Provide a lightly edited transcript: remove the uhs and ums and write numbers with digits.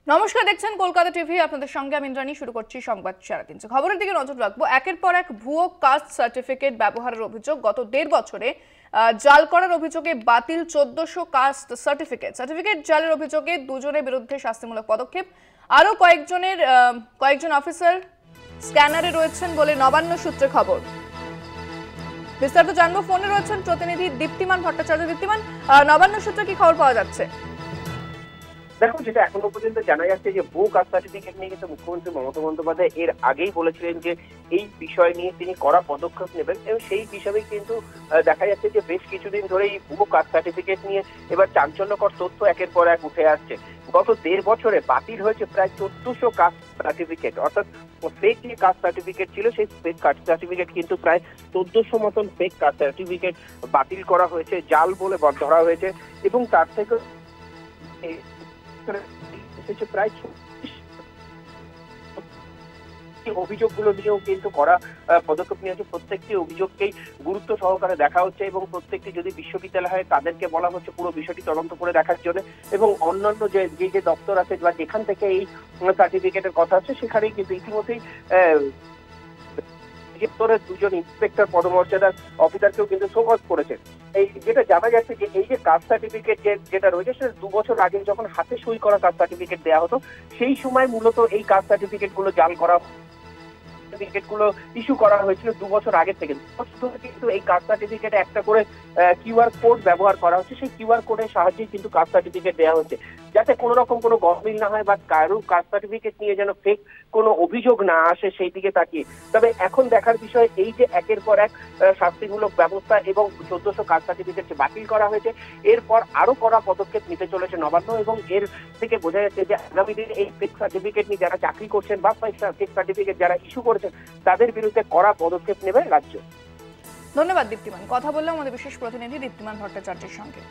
নমস্কার, দেখছেন কলকাতা টিভি। আপনাদের সঙ্গে আমি ইন্দ্রাণী। শুরু করছি সংবাদ সারা 300। খবরের দিকে নজর রাখবো। একের পর এক ভুয়ো কাস্ট সার্টিফিকেট ব্যবহারের অভিযোগ। গত 1.5 বছরে জাল করার অভিযোগে বাতিল 1400 কাস্ট সার্টিফিকেট জালের অভিযোগে দুজনের বিরুদ্ধে শাস্তিমূলক পদক্ষেপ। আরো কয়েকজন অফিসার স্ক্যানারে রয়েছেন বলে নবান্ন সূত্রে খবর। বিস্তারিত জানবো। ফোনে রয়েছেন প্রতিনিধি দীপ্তিমান ভট্টাচার্য। দীপ্তিমান, নবান্ন সূত্রে কি খবর পাওয়া যাচ্ছে? দেখো, যেটা এখনো পর্যন্ত জানা যাচ্ছে যে ভুয়ো কাস্ট সার্টিফিকেট নিয়ে কিন্তু মুখ্যমন্ত্রী মমতা বন্দ্যোপাধ্যায় এর আগেই বলেছিলেন যে এই বিষয় নিয়ে তিনি কড়া পদক্ষেপ নেবেন, এবং সেই হিসাবেই কিন্তু দেখা যাচ্ছে যে বেশ কিছুদিন ধরে এই ভুয়ো কাস্ট সার্টিফিকেট নিয়ে এবার চাঞ্চল্যকর তথ্য একের পর এক উঠে আসছে। গত 1.5 বছরে বাতিল হয়েছে প্রায় 1400 কাস্ট সার্টিফিকেট, অর্থাৎ ফেক যে কাস্ট সার্টিফিকেট ছিল সেই ফেক কাস্ট সার্টিফিকেট কিন্তু প্রায় 1400 মতন ফেক কাস্ট সার্টিফিকেট বাতিল করা হয়েছে, জাল বলে ধরা হয়েছে। এবং তার থেকে প্রায় অভিযোগগুলো নিয়েও কিন্তু করা পদক্ষেপ নিয়ে হচ্ছে। প্রত্যেকটি অভিযোগকেই গুরুত্ব সহকারে দেখা হচ্ছে, এবং প্রত্যেকটি যদি বিশ্ববিদ্যালয় হয় তাদেরকে বলা হচ্ছে পুরো বিষয়টি তদন্ত করে দেখার জন্য। এবং অন্যান্য যে দপ্তর আছে বা যেখান থেকে এই সার্টিফিকেটের কথা আছে সেখানেই কিন্তু ইতিমধ্যেই দুজন ইন্সপেক্টর পদমর্যাদার অফিসারকেও কিন্তু শোকজ করেছে। এই যেটা জানা যাচ্ছে যে এই যে কাস্ট সার্টিফিকেট যেটা রয়েছে সেটা 2 বছর আগে যখন হাতে সই করা কাস্ট সার্টিফিকেট দেওয়া হতো, সেই সময় মূলত এই কাস্ট সার্টিফিকেট গুলো জাল করা সার্টিফিকেট গুলো ইস্যু করা হয়েছিল 2 বছর আগে থেকে। কিন্তু এই কাস্ট সার্টিফিকেটে একটা করে কিউআর কোড ব্যবহার করা হচ্ছে। সেই কিউআর কোডের সাহায্যে কিন্তু কাস্ট সার্টিফিকেট দেওয়া হচ্ছে, যাতে কোনো রকম কোনো গরমিল না হয় বা কারো কাস্ট সার্টিফিকেট নিয়ে যেন ফেক কোনো অভিযোগ না আসে সেই দিকে তাকিয়ে। তবে এখন দেখার বিষয় এই যে একের পর এক শাস্তিমূলক ব্যবস্থা এবং 1400 কাস্ট সার্টিফিকেট বাতিল করা হয়েছে, এরপর আরো কড়া পদক্ষেপ নিতে চলেছে নবান্ন। এবং এর থেকে বোঝা যাচ্ছে যে আগামী দিনে এই ফেক সার্টিফিকেট নিয়ে যারা চাকরি করছেন বা ফেক সার্টিফিকেট যারা ইস্যু করেছেন তাদের বিরুদ্ধে কড়া পদক্ষেপ নেবে রাজ্য। ধন্যবাদ দীপ্তিমান। কথা বললাম আমাদের বিশেষ প্রতিনিধি দীপ্তিমান ভট্টাচার্যের সঙ্গে।